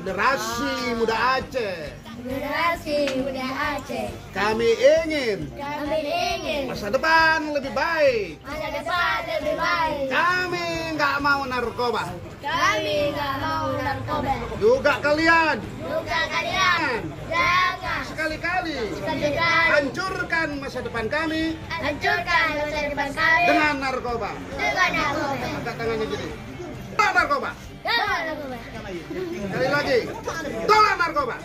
Generasi Muda Aceh. Generasi Muda Aceh. Kami ingin masa depan lebih baik. Masa depan lebih baik. Kami nggak mau narkoba. Kami nggak mau narkoba. Juga kalian Jangan sekali-kali hancurkan masa depan kami masa depan kami dengan narkoba. dengan narkoba. Angkat tangannya gini. Tolak narkoba. Jangan narkoba. Sekali lagi. Tolak narkoba.